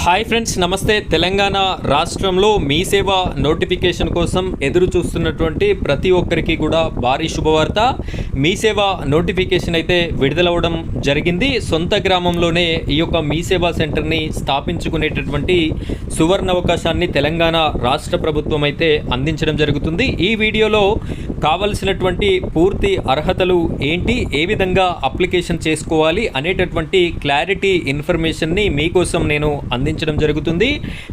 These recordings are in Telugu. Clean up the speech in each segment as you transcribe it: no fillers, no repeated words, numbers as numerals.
హాయ్ ఫ్రెండ్స్, నమస్తే. తెలంగాణ రాష్ట్రంలో మీ సేవ నోటిఫికేషన్ కోసం ఎదురు చూస్తున్నటువంటి ప్రతి ఒక్కరికి కూడా భారీ శుభవార్త. మీ సేవ నోటిఫికేషన్ అయితే విడుదలవ్వడం జరిగింది. సొంత గ్రామంలోనే ఈ యొక్క మీ సేవా సెంటర్ని స్థాపించుకునేటటువంటి సువర్ణ అవకాశాన్ని తెలంగాణ రాష్ట్ర ప్రభుత్వం అయితే అందించడం జరుగుతుంది. ఈ వీడియోలో కావలసినటువంటి పూర్తి అర్హతలు ఏంటి, ఏ విధంగా అప్లికేషన్ చేసుకోవాలి అనేటటువంటి క్లారిటీ ఇన్ఫర్మేషన్ని మీకోసం నేను అందించడం జరుగుతుంది.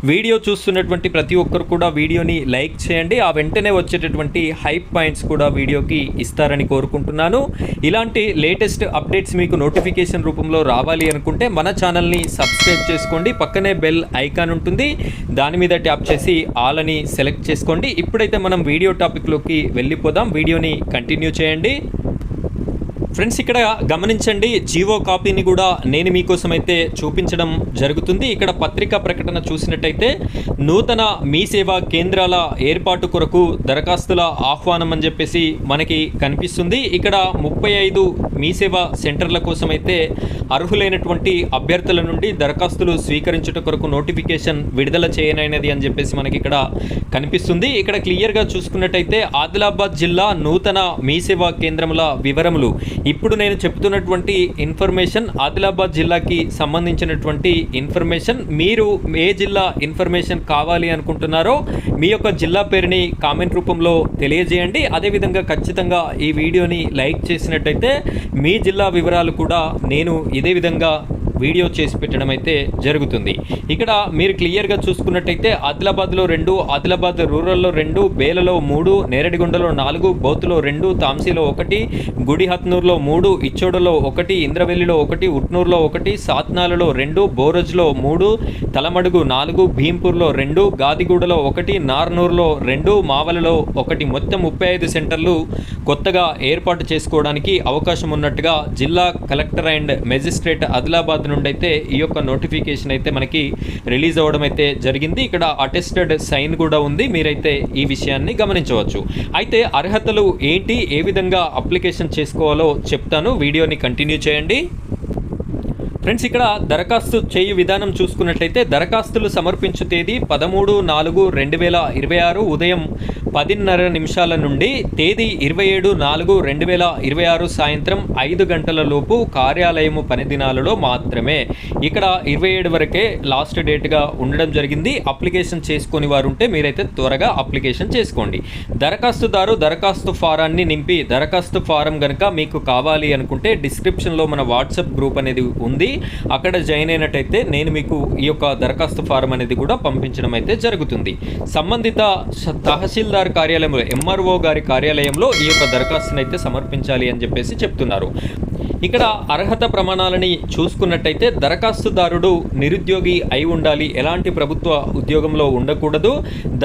వీడియో చూస్తున్నటువంటి ప్రతి ఒక్కరు కూడా వీడియోని లైక్ చేయండి. ఆ వెంటనే వచ్చేటటువంటి హైప్ పాయింట్స్ కూడా వీడియోకి ఇస్తారని కోరుకుంటున్నాను. ఇలాంటి లేటెస్ట్ అప్డేట్స్ మీకు నోటిఫికేషన్ రూపంలో రావాలి అనుకుంటే మన ఛానల్ని సబ్స్క్రైబ్ చేసుకోండి. పక్కనే బెల్ ఐకాన్ ఉంటుంది, దాని మీద ట్యాప్ చేసి ఆల్ అని సెలెక్ట్ చేసుకోండి. ఇప్పుడైతే మనం వీడియో టాపిక్లోకి వెళ్ళిపోదాం. వీడియోని కంటిన్యూ చేయండి. ఫ్రెండ్స్, ఇక్కడ గమనించండి, జీవో కాపీని కూడా నేను మీకోసం అయితే చూపించడం జరుగుతుంది. ఇక్కడ పత్రికా ప్రకటన చూసినట్టయితే నూతన మీ సేవా కేంద్రాల ఏర్పాటు కొరకు దరఖాస్తుల ఆహ్వానం అని చెప్పేసి మనకి కనిపిస్తుంది. ఇక్కడ 35 మీ సేవా సెంటర్ల కోసం అయితే అర్హులైనటువంటి అభ్యర్థుల నుండి దరఖాస్తులు స్వీకరించుట కొరకు నోటిఫికేషన్ విడుదల చేయనైనది అని చెప్పేసి మనకి ఇక్కడ కనిపిస్తుంది. ఇక్కడ క్లియర్గా చూసుకున్నట్టయితే ఆదిలాబాద్ జిల్లా నూతన మీ సేవా కేంద్రముల వివరములు. ఇప్పుడు నేను చెప్తున్నటువంటి ఇన్ఫర్మేషన్ ఆదిలాబాద్ జిల్లాకి సంబంధించినటువంటి ఇన్ఫర్మేషన్. మీరు ఏ జిల్లా ఇన్ఫర్మేషన్ కావాలి అనుకుంటున్నారో మీ యొక్క జిల్లా పేరుని కామెంట్ రూపంలో తెలియజేయండి. అదేవిధంగా ఖచ్చితంగా ఈ వీడియోని లైక్ చేసినట్టయితే మీ జిల్లా వివరాలు కూడా నేను ఇదే విధంగా వీడియో చేసి పెట్టడం అయితే జరుగుతుంది. ఇక్కడ మీరు క్లియర్గా చూసుకున్నట్టయితే ఆదిలాబాద్లో 2, ఆదిలాబాద్ రూరల్లో 2, బేలలో 3, నేరడిగొండలో 4, బౌత్లో 2, తాంసీలో 1, గుడిహత్నూర్లో 3, ఇచ్చోడలో 1, ఇంద్రవెల్లిలో 1, ఉట్నూరులో 1, సాత్నాలలో 2, బోరజ్లో 3, తలమడుగు 4, భీంపూర్లో 2, గాదిగూడలో 1, నార్నూర్లో 2, మావలలో 1, మొత్తం 35 సెంటర్లు కొత్తగా ఏర్పాటు చేసుకోవడానికి అవకాశం ఉన్నట్టుగా జిల్లా కలెక్టర్ అండ్ మెజిస్ట్రేట్ ఆదిలాబాద్ నుండి అయితే ఈ యొక్క నోటిఫికేషన్ అయితే మనకి రిలీజ్ అవ్వడం అయితే జరిగింది. ఇక్కడ అటెస్టెడ్ సైన్ కూడా ఉంది, మీరైతే ఈ విషయాన్ని గమనించవచ్చు. అయితే అర్హతలు ఏంటి, ఏ విధంగా అప్లికేషన్ చేసుకోవాలో చెప్తాను. వీడియోని కంటిన్యూ చేయండి. ఫ్రెండ్స్, ఇక్కడ దరఖాస్తు చేయు విధానం చూసుకున్నట్లయితే దరఖాస్తులు సమర్పించు తేదీ 13/4/2026 ఉదయం 10:30 నుండి తేదీ 27/4/2026 సాయంత్రం 5 గంటల లోపు కార్యాలయము పని దినాలలో మాత్రమే. ఇక్కడ 27 వరకే లాస్ట్ డేట్గా ఉండడం జరిగింది. అప్లికేషన్ చేసుకొని వారు ఉంటే మీరైతే త్వరగా అప్లికేషన్ చేసుకోండి. దరఖాస్తుదారు దరఖాస్తు ఫారాన్ని నింపి దరఖాస్తు ఫారం కనుక మీకు కావాలి అనుకుంటే డిస్క్రిప్షన్లో మన వాట్సాప్ గ్రూప్ అనేది ఉంది, అక్కడ జాయిన్ అయినట్టయితే నేను మీకు ఈ యొక్క దరఖాస్తు ఫారం అనేది కూడా పంపించడం అయితే జరుగుతుంది. సంబంధిత తహసీల్దార్ కార్యాలయంలో ఎంఆర్ఓ గారి కార్యాలయంలో ఈ యొక్క దరఖాస్తుని అయితే సమర్పించాలి అని చెప్పేసి చెప్తున్నారు. ఇక్కడ అర్హత ప్రమాణాలని చూసుకున్నట్టయితే దరఖాస్తుదారుడు నిరుద్యోగి అయి ఉండాలి, ఎలాంటి ప్రభుత్వ ఉద్యోగంలో ఉండకూడదు.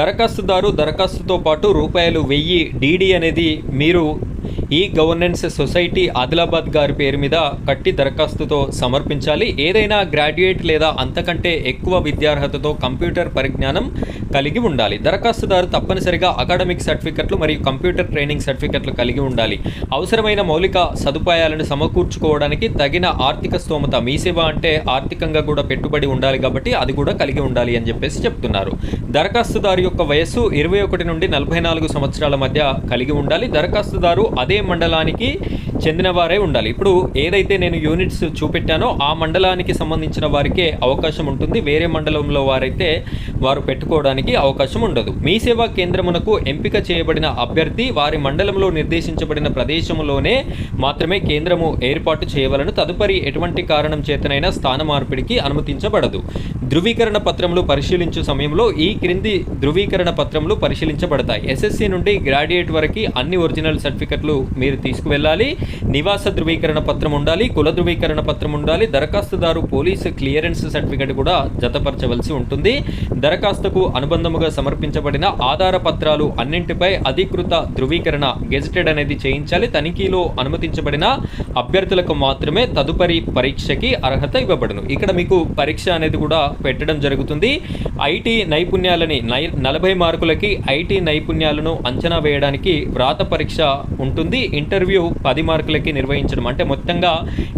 దరఖాస్తుదారు దరఖాస్తుతో పాటు ₹1000 డీడీ అనేది మీరు ఈ గవర్నెన్స్ సొసైటీ ఆదిలాబాద్ గారి పేరు మీద కట్టి దరఖాస్తుతో సమర్పించాలి. ఏదైనా గ్రాడ్యుయేట్ లేదా అంతకంటే ఎక్కువ విద్యార్హతతో కంప్యూటర్ పరిజ్ఞానం కలిగి ఉండాలి. దరఖాస్తుదారు తప్పనిసరిగా అకాడమిక్ సర్టిఫికెట్లు మరియు కంప్యూటర్ ట్రైనింగ్ సర్టిఫికెట్లు కలిగి ఉండాలి. అవసరమైన మౌలిక సదుపాయాలను సమకూర్చుకోవడానికి తగిన ఆర్థిక స్తోమత, మీ సేవ అంటే ఆర్థికంగా కూడా పెట్టుబడి ఉండాలి కాబట్టి అది కూడా కలిగి ఉండాలి అని చెప్పేసి చెప్తున్నారు. దరఖాస్తుదారు యొక్క వయస్సు 21 నుండి 44 సంవత్సరాల మధ్య కలిగి ఉండాలి. దరఖాస్తుదారు అదే మండలానికి చెందిన వారే ఉండాలి. ఇప్పుడు ఏదైతే నేను యూనిట్స్ చూపెట్టానో ఆ మండలానికి సంబంధించిన వారికే అవకాశం ఉంటుంది. వేరే మండలంలో వారైతే వారు పెట్టుకోవడానికి అవకాశం ఉండదు. మీ సేవా కేంద్రమునకు ఎంపిక చేయబడిన అభ్యర్థి వారి మండలంలో నిర్దేశించబడిన ప్రదేశంలోనే మాత్రమే కేంద్రము ఏర్పాటు చేయవలను. తదుపరి ఎటువంటి కారణం చేతనైనా స్థాన మార్పిడికి అనుమతించబడదు. ధృవీకరణ పత్రములు పరిశీలించు సమయంలో ఈ క్రింది ధృవీకరణ పత్రములు పరిశీలించబడతాయి. ఎస్ఎస్సి నుండి గ్రాడ్యుయేట్ వరకు అన్ని ఒరిజినల్ సర్టిఫికెట్లు మీరు తీసుకువెళ్ళాలి. నివాస ధృవీకరణ పత్రం ఉండాలి, కుల ధృవీకరణ పత్రం ఉండాలి. దరఖాస్తుదారు పోలీసు క్లియరెన్స్ సర్టిఫికెట్ కూడా జతపరచవలసి ఉంటుంది. దరఖాస్తుకు అనుబంధముగా సమర్పించబడిన ఆధార పత్రాలు అన్నింటిపై అధికృత ధృవీకరణ గెజెటెడ్ అనేది చేయించాలి. తనిఖీలో అనుమతించబడిన అభ్యర్థులకు మాత్రమే తదుపరి పరీక్షకి అర్హత ఇవ్వబడును. ఇక్కడ మీకు పరీక్ష అనేది కూడా పెట్టడం జరుగుతుంది. ఐటీ నైపుణ్యాలని 40 మార్కులకి ఐటీ నైపుణ్యాలను అంచనా వేయడానికి వ్రాత పరీక్ష ఉంటుంది. ఇంటర్వ్యూ 10 మార్కులు మార్కులకి నిర్వహించడం, అంటే మొత్తంగా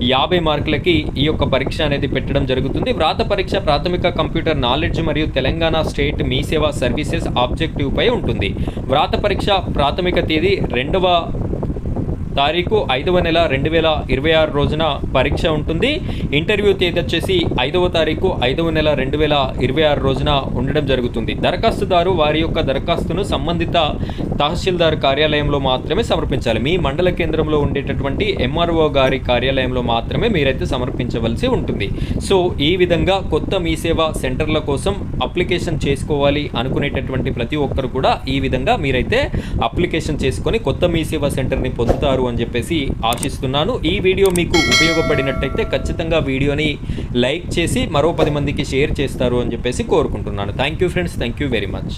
50 మార్కులకి ఈ యొక్క పరీక్ష అనేది పెట్టడం జరుగుతుంది. వ్రాత పరీక్ష ప్రాథమిక కంప్యూటర్ నాలెడ్జ్ మరియు తెలంగాణ స్టేట్ మీ సేవా సర్వీసెస్ ఆబ్జెక్టివ్ పై ఉంటుంది. వ్రాత పరీక్ష ప్రాథమిక తేదీ 2వ తారీఖు 5వ నెల 2026 రోజున పరీక్ష ఉంటుంది. ఇంటర్వ్యూ తేదీ వచ్చేసి 5వ తారీఖు 5వ నెల 2026 రోజున ఉండడం జరుగుతుంది. దరఖాస్తుదారు వారి యొక్క దరఖాస్తును సంబంధిత తహసీల్దార్ కార్యాలయంలో మాత్రమే సమర్పించాలి. మీ మండల కేంద్రంలో ఉండేటటువంటి ఎంఆర్ఓ గారి కార్యాలయంలో మాత్రమే మీరైతే సమర్పించవలసి ఉంటుంది. సో ఈ విధంగా కొత్త మీ సేవా సెంటర్ల కోసం అప్లికేషన్ చేసుకోవాలి అనుకునేటటువంటి ప్రతి ఒక్కరు కూడా ఈ విధంగా మీరైతే అప్లికేషన్ చేసుకొని కొత్త మీ సేవా సెంటర్ని పొందుతారు అని చెప్పేసి ఆశిస్తున్నాను. ఈ వీడియో మీకు ఉపయోగపడినట్టయితే ఖచ్చితంగా వీడియోని లైక్ చేసి మరో 10 మందికి షేర్ చేస్తారు అని చెప్పేసి కోరుకుంటున్నాను. Thank you friends, thank you very much.